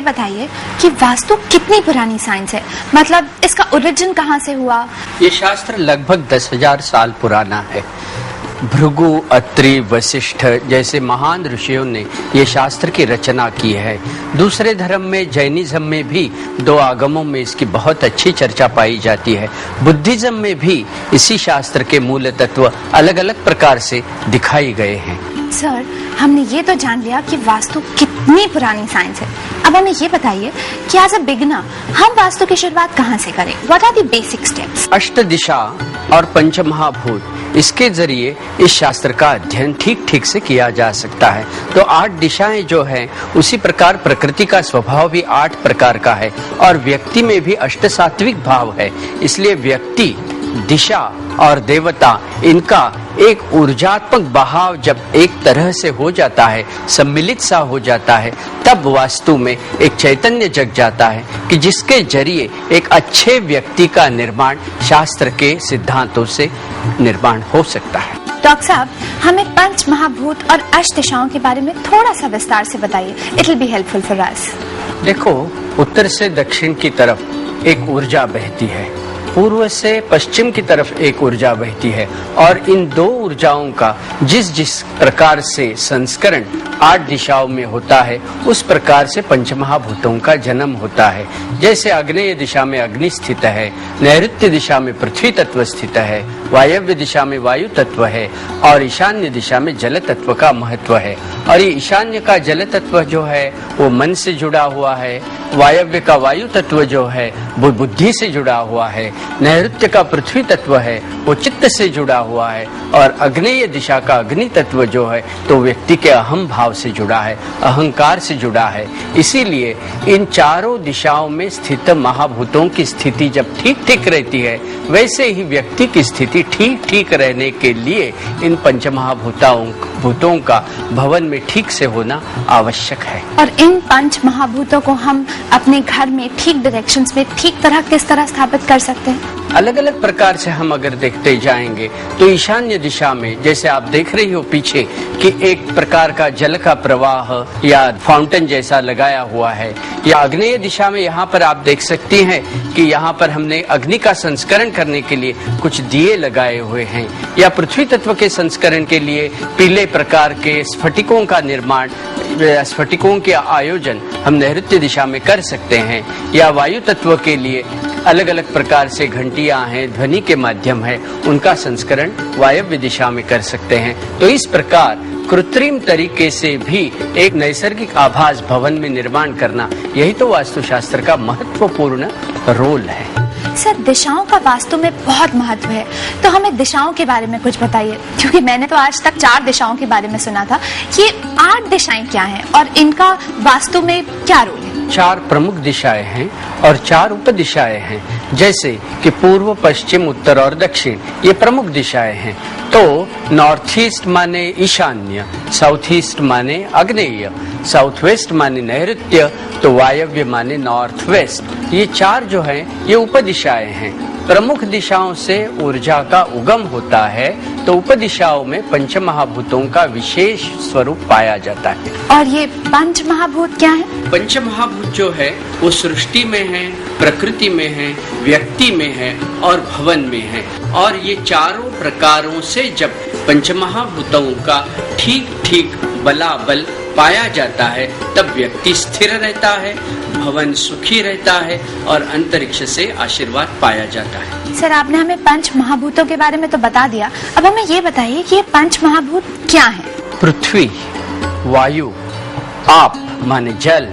ये बताइए कि वास्तु कितनी पुरानी साइंस है, मतलब इसका ओरिजिन कहाँ से हुआ? ये शास्त्र लगभग 10,000 साल पुराना है। भृगु, अत्रि, वशिष्ठ जैसे महान ऋषियों ने ये शास्त्र की रचना की है। दूसरे धर्म में, जैनिज्म में भी 2 आगमों में इसकी बहुत अच्छी चर्चा पाई जाती है। बुद्धिज्म में भी इसी शास्त्र के मूल तत्व अलग अलग प्रकार से दिखाई गए हैं। सर, हमने ये तो जान लिया कि वास्तु कितनी पुरानी साइंस है। अब हमें ये बताइए कि एज अ बिगिनर हम वास्तु की शुरुआत कहाँ से करें? What are the basic steps? अष्ट दिशा और पंच महाभूत, इसके जरिए इस शास्त्र का अध्ययन ठीक से किया जा सकता है। तो 8 दिशाएं जो हैं, उसी प्रकार प्रकृति का स्वभाव भी 8 प्रकार का है और व्यक्ति में भी अष्ट सात्विक भाव है। इसलिए व्यक्ति, दिशा और देवता, इनका एक ऊर्जात्मक बहाव जब एक तरह से हो जाता है, सम्मिलित सा हो जाता है, तब वास्तु में एक चैतन्य जग जाता है कि जिसके जरिए एक अच्छे व्यक्ति का निर्माण शास्त्र के सिद्धांतों से निर्माण हो सकता है। डॉक्टर साहब, हमें पंच महाभूत और अष्ट दिशाओं के बारे में थोड़ा सा विस्तार से बताइए। It will be helpful for us. देखो, उत्तर से दक्षिण की तरफ एक ऊर्जा बहती है, पूर्व से पश्चिम की तरफ एक ऊर्जा बहती है और इन 2 ऊर्जाओं का जिस प्रकार से संस्करण 8 दिशाओं में होता है, उस प्रकार से पंचमहाभूतों का जन्म होता है। जैसे आग्नेय दिशा में अग्नि स्थित है, नैऋत्य दिशा में पृथ्वी तत्व स्थित है, वायव्य दिशा में वायु तत्व है और ईशान्य दिशा में जल तत्व का महत्व है। और ये ईशान्य का जल तत्व जो है वो मन से जुड़ा हुआ है, वायव्य का वायु तत्व जो है वो बुद्धि से जुड़ा हुआ है, नैऋत्य का पृथ्वी तत्व है वो चित्त से जुड़ा हुआ है और आग्नेय दिशा का अग्नि तत्व जो है तो व्यक्ति के अहम भाव से जुड़ा है, अहंकार से जुड़ा है। इसीलिए इन चारों दिशाओं में स्थित महाभूतों की स्थिति जब ठीक रहती है, वैसे ही व्यक्ति की स्थिति ठीक रहने के लिए इन पंचमहाभूतों का भवन में ठीक से होना आवश्यक है। और इन पंच महाभूतों को हम अपने घर में ठीक डायरेक्शंस में ठीक तरह किस तरह स्थापित कर सकते हैं? अलग अलग प्रकार से हम अगर देखते जाएंगे तो ईशान्य दिशा में, जैसे आप देख रही हो पीछे कि एक प्रकार का जल का प्रवाह या फाउंटेन जैसा लगाया हुआ है, या आग्नेय दिशा में यहाँ पर आप देख सकती हैं कि यहाँ पर हमने अग्नि का संस्करण करने के लिए कुछ दिए लगाए हुए हैं, या पृथ्वी तत्व के संस्करण के लिए पीले प्रकार के स्फटिकों का निर्माण, स्फटिकों के आयोजन हम नैऋत्य दिशा में कर सकते हैं, या वायु तत्व के लिए अलग अलग प्रकार से घंटियां हैं, ध्वनि के माध्यम है, उनका संस्करण वायव्य दिशा में कर सकते हैं। तो इस प्रकार कृत्रिम तरीके से भी एक नैसर्गिक आभास भवन में निर्माण करना, यही तो वास्तुशास्त्र का महत्वपूर्ण रोल है। सर, दिशाओं का वास्तु में बहुत महत्व है, तो हमें दिशाओं के बारे में कुछ बताइए, क्योंकि मैंने तो आज तक 4 दिशाओं के बारे में सुना था। ये 8 दिशाएं क्या हैं और इनका वास्तु में क्या रोल है? 4 प्रमुख दिशाएं हैं और 4 उप दिशाएं हैं। जैसे कि पूर्व, पश्चिम, उत्तर और दक्षिण, ये प्रमुख दिशाएं हैं। तो नॉर्थ ईस्ट माने ईशान्य, साउथ ईस्ट माने आग्नेय, साउथ वेस्ट माने नैऋत्य, तो वायव्य माने नॉर्थ वेस्ट। ये 4 जो हैं ये उप दिशाएं हैं। प्रमुख दिशाओं से ऊर्जा का उगम होता है, तो उपदिशाओं में पंचमहाभूतों का विशेष स्वरूप पाया जाता है। और ये पंच महाभूत क्या है? पंचमहाभूत जो है वो सृष्टि में है, प्रकृति में है, व्यक्ति में है और भवन में है। और ये चारों प्रकारों से जब पंचमहाभूतों का ठीक बलाबल पाया जाता है, तब व्यक्ति स्थिर रहता है, भवन सुखी रहता है और अंतरिक्ष से आशीर्वाद पाया जाता है। सर, आपने हमें पंच महाभूतों के बारे में तो बता दिया, अब हमें ये बताइए कि ये पंच महाभूत क्या हैं? पृथ्वी, वायु, आप माने जल,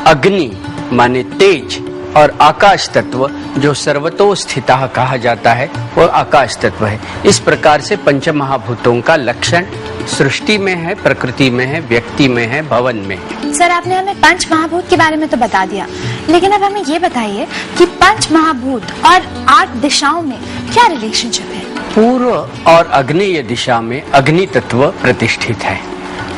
अग्नि माने तेज और आकाश तत्व जो सर्वतो स्थितः कहा जाता है वो आकाश तत्व है। इस प्रकार से पंचमहाभूतों का लक्षण सृष्टि में है, प्रकृति में है, व्यक्ति में है, भवन में है। सर, आपने हमें पंच महाभूत के बारे में तो बता दिया, लेकिन अब हमें ये बताइए कि पंच महाभूत और 8 दिशाओं में क्या रिलेशनशिप है? पूर्व और आग्नेय दिशा में अग्नि तत्व प्रतिष्ठित है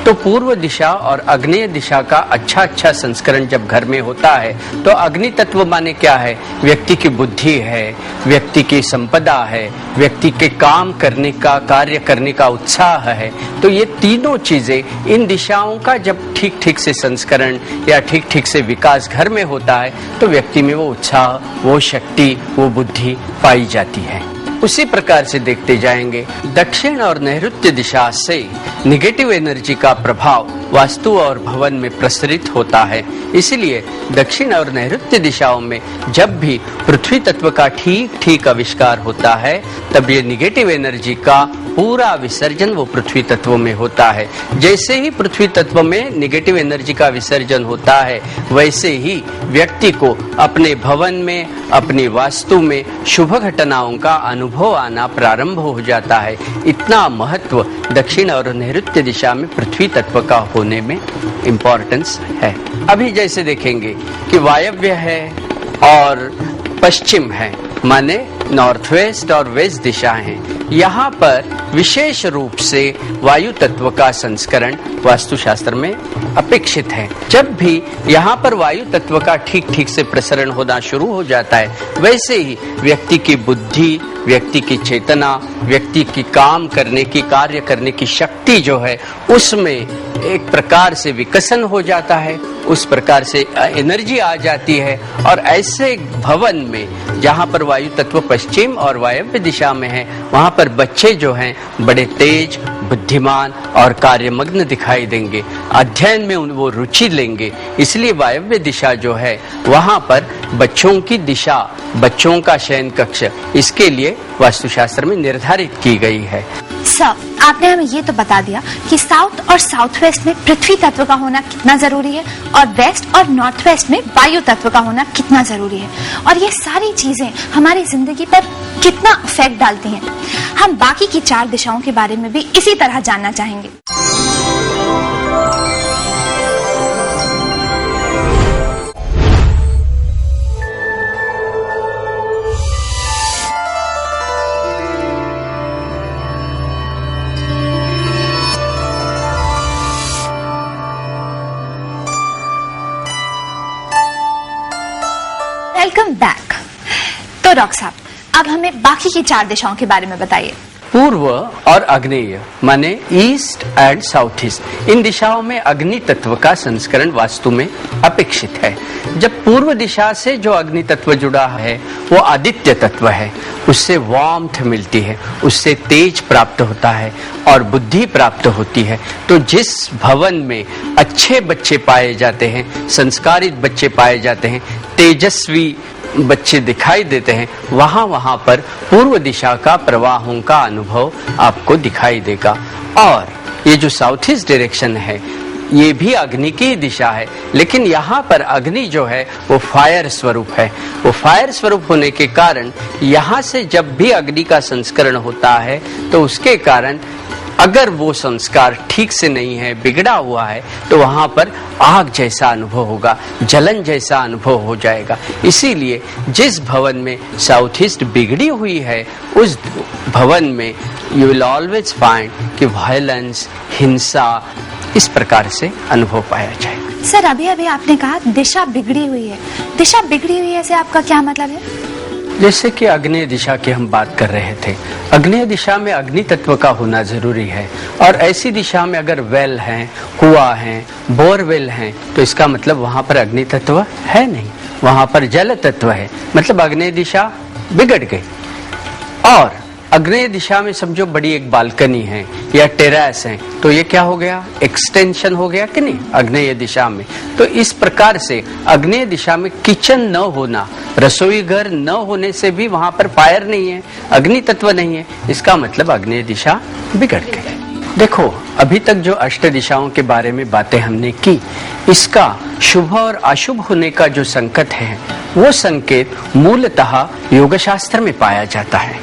तो पूर्व दिशा और आग्नेय दिशा का अच्छा संस्करण जब घर में होता है तो अग्नि तत्व माने क्या है? व्यक्ति की बुद्धि है, व्यक्ति की संपदा है, व्यक्ति के काम करने का, कार्य करने का उत्साह है। तो ये तीनों चीजें, इन दिशाओं का जब ठीक ठीक से संस्करण या ठीक ठीक से विकास घर में होता है तो व्यक्ति में वो उत्साह, वो शक्ति, वो बुद्धि पाई जाती है। उसी प्रकार से देखते जाएंगे, दक्षिण और नैऋत्य दिशा से निगेटिव एनर्जी का प्रभाव वास्तु और भवन में प्रसरित होता है। इसलिए दक्षिण और नैऋत्य दिशाओं में जब भी पृथ्वी तत्व का ठीक ठीक आविष्कार होता है तब ये निगेटिव एनर्जी का पूरा विसर्जन वो पृथ्वी तत्व में होता है। जैसे ही पृथ्वी तत्व में निगेटिव एनर्जी का विसर्जन होता है वैसे ही व्यक्ति को अपने भवन में, अपनी वास्तु में शुभ घटनाओं का अनुभव आना प्रारंभ हो जाता है। इतना महत्व दक्षिण और नैऋत्य दिशा में पृथ्वी तत्व का होने में इम्पोर्टेंस है। अभी जैसे देखेंगे कि वायव्य है और पश्चिम है, माने नॉर्थ वेस्ट और वेस्ट दिशा है। यहाँ पर विशेष रूप से वायु तत्व का संस्करण वास्तुशास्त्र में अपेक्षित है। जब भी यहाँ पर वायु तत्व का ठीक ठीक से प्रसरण होना शुरू हो जाता है वैसे ही व्यक्ति की बुद्धि, व्यक्ति की चेतना, व्यक्ति की काम करने की, कार्य करने की शक्ति जो है उसमें एक प्रकार से विकसन हो जाता है, उस प्रकार से एनर्जी आ जाती है। और ऐसे भवन में जहाँ पर वायु तत्व पश्चिम और वायव्य दिशा में है वहाँ पर बच्चे जो हैं बड़े तेज, बुद्धिमान और कार्यमग्न दिखाई देंगे, अध्ययन में वो रुचि लेंगे। इसलिए वायव्य दिशा जो है वहाँ पर बच्चों की दिशा, बच्चों का शयन कक्ष इसके लिए वास्तुशास्त्र में निर्धारित की गई है। सर, आपने हमें ये तो बता दिया कि साउथ और साउथ वेस्ट में पृथ्वी तत्व का होना कितना जरूरी है और वेस्ट और नॉर्थ वेस्ट में वायु तत्व का होना कितना जरूरी है, और ये सारी चीजें हमारी जिंदगी पर कितना इफेक्ट डालती हैं। हम बाकी की 4 दिशाओं के बारे में भी इसी तरह जानना चाहेंगे। Welcome back. तो डॉक्टर साहब, अब हमें बाकी की 4 दिशाओं के बारे में बताइए। पूर्व और आग्नेय माने ईस्ट एंड साउथ ईस्ट, इन दिशाओं में अग्नि तत्व का संस्करण वास्तु में अपेक्षित है। जब पूर्व दिशा से जो अग्नि तत्व जुड़ा है वो आदित्य तत्व है, उससे वार्मथ मिलती है, उससे तेज प्राप्त होता है और बुद्धि प्राप्त होती है। तो जिस भवन में अच्छे बच्चे पाए जाते हैं, संस्कारित बच्चे पाए जाते हैं, तेजस्वी बच्चे दिखाई देते हैं, वहां पर पूर्व दिशा का प्रवाहों का अनुभव आपको दिखाई देगा। और ये जो साउथ ईस्ट डायरेक्शन है ये भी अग्नि की दिशा है, लेकिन यहाँ पर अग्नि जो है वो फायर स्वरूप है। वो फायर स्वरूप होने के कारण यहाँ से जब भी अग्नि का संस्करण होता है तो उसके कारण अगर वो संस्कार ठीक से नहीं है, बिगड़ा हुआ है, तो वहां पर आग जैसा अनुभव होगा, जलन जैसा अनुभव हो जाएगा। इसीलिए जिस भवन में साउथ ईस्ट बिगड़ी हुई है उस भवन में यू विल ऑलवेज फाइंड कि वायलेंस, हिंसा इस प्रकार से अनुभव पाया जाएगा। सर, अभी अभी आपने कहा दिशा बिगड़ी हुई है। दिशा बिगड़ी हुई है से आपका क्या मतलब है? जैसे कि आग्नेय दिशा की हम बात कर रहे थे, आग्नेय दिशा में अग्नि तत्व का होना जरूरी है। और ऐसी दिशा में अगर वेल हैं, कुआं हैं, बोरवेल हैं तो इसका मतलब वहां पर अग्नि तत्व है नहीं, वहां पर जल तत्व है, मतलब आग्नेय दिशा बिगड़ गई। और आग्नेय दिशा में समझो बड़ी एक बालकनी है या टेरेस है तो ये क्या हो गया, एक्सटेंशन हो गया कि नहीं आग्नेय दिशा में। तो इस प्रकार से आग्नेय दिशा में किचन न होना, रसोई घर न होने से भी वहां पर फायर नहीं है, अग्नि तत्व नहीं है, इसका मतलब आग्नेय दिशा बिगड़ गई। देखो, अभी तक जो अष्ट दिशाओं के बारे में बातें हमने की, इसका शुभ और अशुभ होने का जो संकेत है वो संकेत मूलतः योग शास्त्र में पाया जाता है।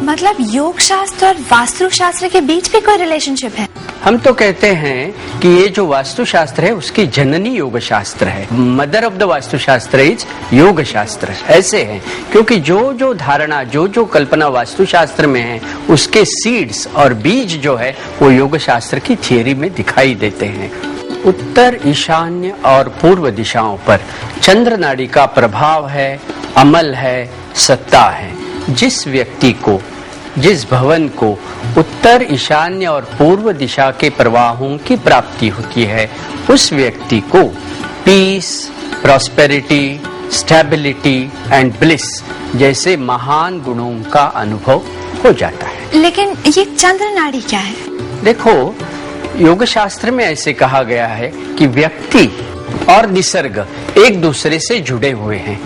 मतलब योग शास्त्र और वास्तु शास्त्र के बीच भी कोई रिलेशनशिप है? हम तो कहते हैं कि ये जो वास्तु शास्त्र है उसकी जननी योग शास्त्र है। मदर ऑफ द वास्तु शास्त्र इज योग शास्त्र। ऐसे है क्योंकि जो जो धारणा जो कल्पना वास्तु शास्त्र में है उसके सीड्स और बीज जो है वो योग शास्त्र की थियरी में दिखाई देते हैं। उत्तर, ईशान्य और पूर्व दिशाओं पर चंद्र नाड़ी का प्रभाव है, अमल है, सत्ता है। जिस व्यक्ति को, जिस भवन को उत्तर, ईशान्य और पूर्व दिशा के प्रवाहों की प्राप्ति होती है उस व्यक्ति को peace, prosperity, stability and bliss जैसे महान गुणों का अनुभव हो जाता है। लेकिन ये चंद्र नाड़ी क्या है? देखो, योग शास्त्र में ऐसे कहा गया है कि व्यक्ति और निसर्ग एक दूसरे से जुड़े हुए हैं।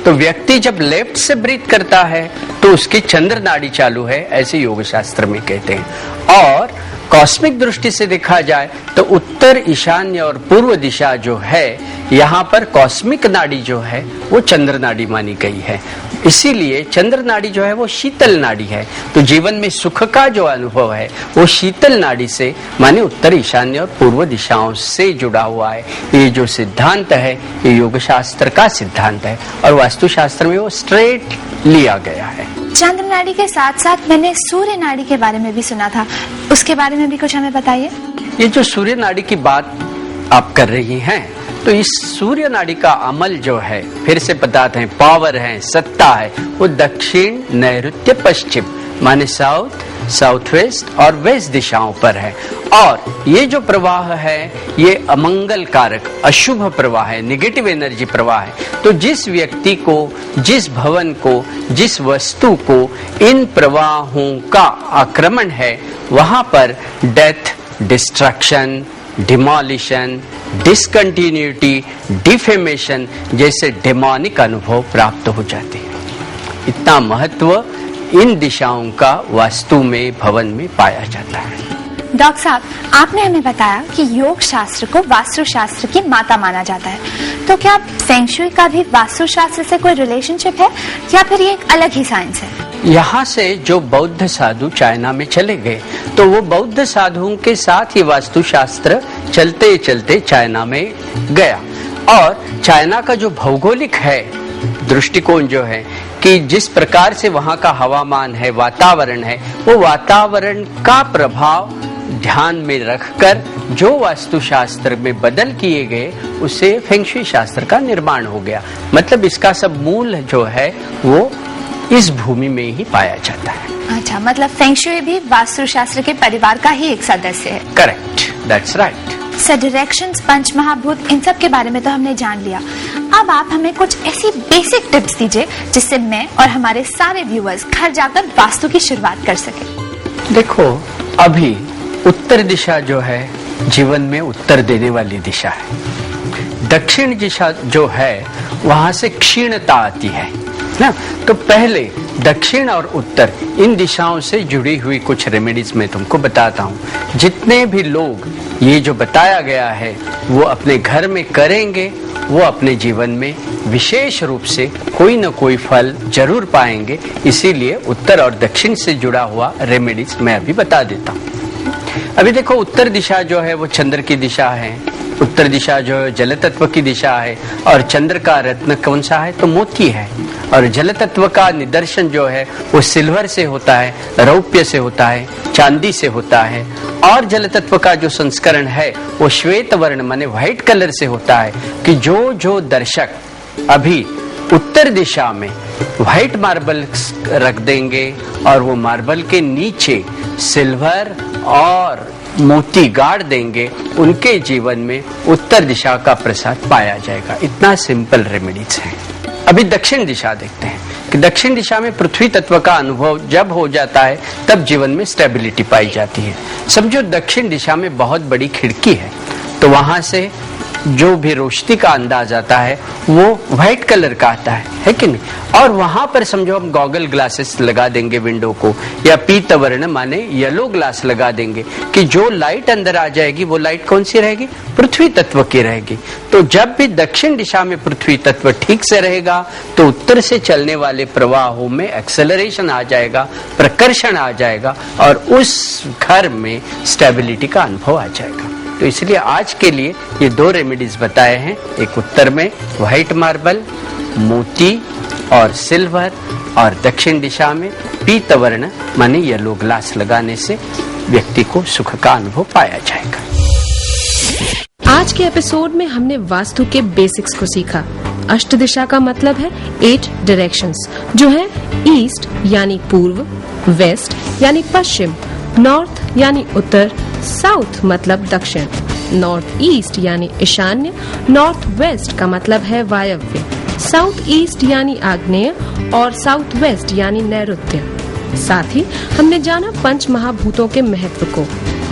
तो व्यक्ति जब लेफ्ट से ब्रीथ करता है तो उसकी चंद्र नाड़ी चालू है, ऐसे योग शास्त्र में कहते हैं। और कॉस्मिक दृष्टि से देखा जाए तो उत्तर, ईशान्य और पूर्व दिशा जो है यहाँ पर कॉस्मिक नाड़ी जो है वो चंद्र नाड़ी मानी गई है। इसीलिए चंद्र नाड़ी जो है वो शीतल नाड़ी है। तो जीवन में सुख का जो अनुभव है वो शीतल नाड़ी से माने उत्तर, ईशान्य और पूर्व दिशाओं से जुड़ा हुआ है। ये जो सिद्धांत है ये योग शास्त्र का सिद्धांत है और वास्तु शास्त्र में वो स्ट्रेट लिया गया है। चंद्र नाड़ी के साथ साथ मैंने सूर्य नाड़ी के बारे में भी सुना था, उसके बारे में भी कुछ हमें बताइए। ये जो सूर्य नाड़ी की बात आप कर रही हैं तो इस सूर्य नाड़ी का अमल जो है, फिर से बताते हैं, पावर है, सत्ता है, वो दक्षिण, नैऋत्य, पश्चिम माने साउथ, साउथ वेस्ट और वेस्ट दिशाओं पर है। और ये जो प्रवाह है ये अमंगल कारक, अशुभ प्रवाह है, नेगेटिव एनर्जी प्रवाह है। तो जिस व्यक्ति को, जिस भवन को, जिस वस्तु को इन प्रवाहों का आक्रमण है वहां पर death, destruction, demolition, discontinuity, defamation जैसे डेमोनिक अनुभव प्राप्त हो जाते हैं। इतना महत्व इन दिशाओं का वास्तु में, भवन में पाया जाता है। डॉक्टर साहब, आपने हमें बताया कि योग शास्त्र को वास्तु शास्त्र की माता माना जाता है, तो क्या फेंग शुई का भी वास्तु शास्त्र से कोई रिलेशनशिप है या फिर ये एक अलग ही साइंस है? यहाँ से जो बौद्ध साधु चाइना में चले गए तो वो बौद्ध साधुओं के साथ ही वास्तु शास्त्र चलते चलते चाइना में गया। और चाइना का जो भौगोलिक है दृष्टिकोण जो है कि जिस प्रकार से वहाँ का हवामान है, वातावरण है, वो वातावरण का प्रभाव ध्यान में रखकर जो वास्तु शास्त्र में बदल किए गए उससे फेंग शुई शास्त्र का निर्माण हो गया। मतलब इसका सब मूल जो है वो इस भूमि में ही पाया जाता है। अच्छा, मतलब फेंग शुई भी वास्तु शास्त्र के परिवार का ही एक सदस्य है। Correct, that's right. Sir, directions, पंच महाभूत, इन सब के बारे में तो हमने जान लिया। अब आप हमें कुछ ऐसी बेसिक टिप्स दीजिए जिससे मैं और हमारे सारे व्यूअर्स घर जाकर वास्तु की शुरुआत कर सके। देखो, अभी उत्तर दिशा जो है जीवन में उत्तर देने वाली दिशा है। दक्षिण दिशा जो है वहां से क्षीणता आती है ना। तो पहले दक्षिण और उत्तर इन दिशाओं से जुड़ी हुई कुछ रेमेडीज मैं तुमको बताता हूँ। जितने भी लोग ये जो बताया गया है वो अपने घर में करेंगे वो अपने जीवन में विशेष रूप से कोई न कोई फल जरूर पाएंगे। इसीलिए उत्तर और दक्षिण से जुड़ा हुआ रेमेडीज मैं अभी बता देता हूँ। अभी देखो, उत्तर दिशा जो है वो चंद्र की दिशा है। उत्तर दिशा जो है जल तत्व की दिशा है और चंद्र का रत्न कौन सा है तो मोती है। और जल तत्व का निदर्शन जो है वो सिल्वर से होता है, रौप्य से होता है, चांदी से होता है। और जल तत्व का जो संस्करण है वो श्वेत वर्ण माने व्हाइट कलर से होता है। कि जो जो दर्शक अभी उत्तर दिशा में व्हाइट मार्बल रख देंगे और वो मार्बल के नीचे सिल्वर और मोती गाड़ देंगे, उनके जीवन में उत्तर दिशा का प्रसाद पाया जाएगा। इतना सिंपल रेमेडीज है। अभी दक्षिण दिशा देखते हैं कि दक्षिण दिशा में पृथ्वी तत्व का अनुभव जब हो जाता है तब जीवन में स्टेबिलिटी पाई जाती है। समझो दक्षिण दिशा में बहुत बड़ी खिड़की है तो वहां से जो भी रोशनी का अंदाज आता है वो व्हाइट कलर का आता है कि नहीं? और वहां पर समझो हम गॉगल ग्लासेस लगा देंगे विंडो को, या पीतवर्ण माने येलो ग्लास लगा देंगे कि जो लाइट अंदर आ जाएगी वो लाइट कौन सी रहेगी? पृथ्वी तत्व की रहेगी। तो जब भी दक्षिण दिशा में पृथ्वी तत्व ठीक से रहेगा तो उत्तर से चलने वाले प्रवाहों में एक्सेलरेशन आ जाएगा, प्रकर्षण आ जाएगा और उस घर में स्टेबिलिटी का अनुभव आ जाएगा। तो इसलिए आज के लिए ये 2 रेमेडीज बताए हैं, एक उत्तर में व्हाइट मार्बल, मोती और सिल्वर, और दक्षिण दिशा में पीतवर्ण माने येलो ग्लास लगाने से व्यक्ति को सुख का अनुभव पाया जाएगा। आज के एपिसोड में हमने वास्तु के बेसिक्स को सीखा। अष्ट दिशा का मतलब है 8 डायरेक्शंस, जो है ईस्ट यानी पूर्व, वेस्ट यानी पश्चिम, नॉर्थ यानी उत्तर, साउथ मतलब दक्षिण, नॉर्थ ईस्ट यानी ईशान्य, नॉर्थ वेस्ट का मतलब है वायव्य, साउथ ईस्ट यानी आग्नेय और साउथ वेस्ट यानी नैऋत्य। साथ ही हमने जाना पंच महाभूतों के महत्व को,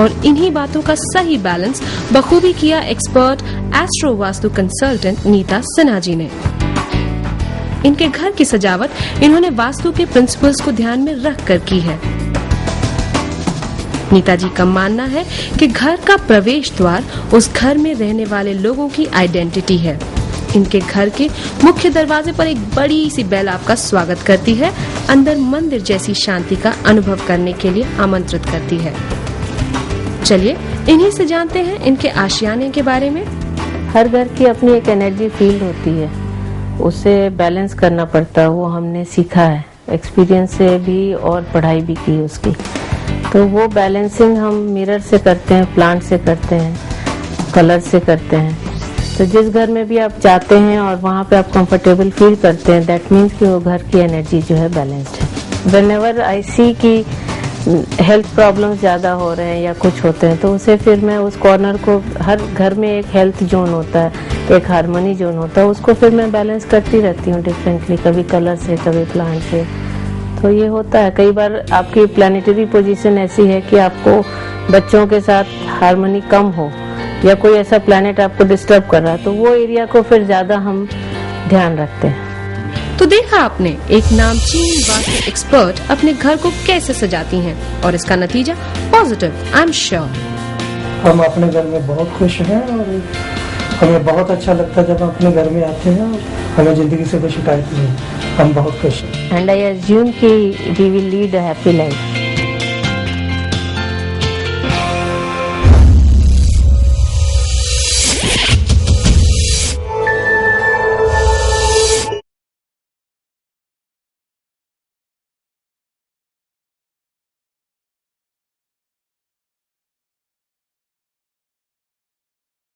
और इन्हीं बातों का सही बैलेंस बखूबी किया expert astro vastu consultant Neeta Sinha ji ने। इनके घर की सजावट इन्होंने वास्तु के प्रिंसिपल्स को ध्यान में रख कर की है। नीता जी का मानना है कि घर का प्रवेश द्वार उस घर में रहने वाले लोगों की आइडेंटिटी है। इनके घर के मुख्य दरवाजे पर एक बड़ी सी बेल आपका स्वागत करती है, अंदर मंदिर जैसी शांति का अनुभव करने के लिए आमंत्रित करती है। चलिए इन्हीं से जानते हैं इनके आशियाने के बारे में। हर घर की अपनी एक एनर्जी फील्ड होती है, उसे बैलेंस करना पड़ता है। वो हमने सीखा है एक्सपीरियंस से भी और पढ़ाई भी की उसकी। तो वो बैलेंसिंग हम मिरर से करते हैं, प्लांट से करते हैं, कलर से करते हैं। तो जिस घर में भी आप जाते हैं और वहाँ पे आप कंफर्टेबल फील करते हैं, दैट मीन्स कि वो घर की एनर्जी जो है बैलेंस्ड है। व्हेनेवर आई सी की हेल्थ प्रॉब्लम्स ज़्यादा हो रहे हैं या कुछ होते हैं, तो उसे फिर मैं उस कॉर्नर को, हर घर में एक हेल्थ जोन होता है, एक हार्मनी जोन होता है, उसको फिर मैं बैलेंस करती रहती हूँ डिफरेंटली, कभी कलर से, कभी प्लांट से। तो ये होता है। कई बार आपकी प्लानिटरी पोजीशन ऐसी है कि आपको बच्चों के साथ हार्मनी कम हो या कोई ऐसा प्लैनेट आपको डिस्टर्ब कर रहा है, तो वो एरिया को फिर ज्यादा हम ध्यान रखते हैं। तो देखा आपने एक नामचीन वास्तु एक्सपर्ट अपने घर को कैसे सजाती हैं, और इसका नतीजा पॉजिटिव, आई एम श्योर। हम अपने घर में बहुत खुश हैं और हमें बहुत अच्छा लगता है जब हम अपने घर में आते हैं और हमें जिंदगी से कोई शिकायत नहीं, हम बहुत खुश हैं। एंड आई अज्यूम कि we will lead a happy life.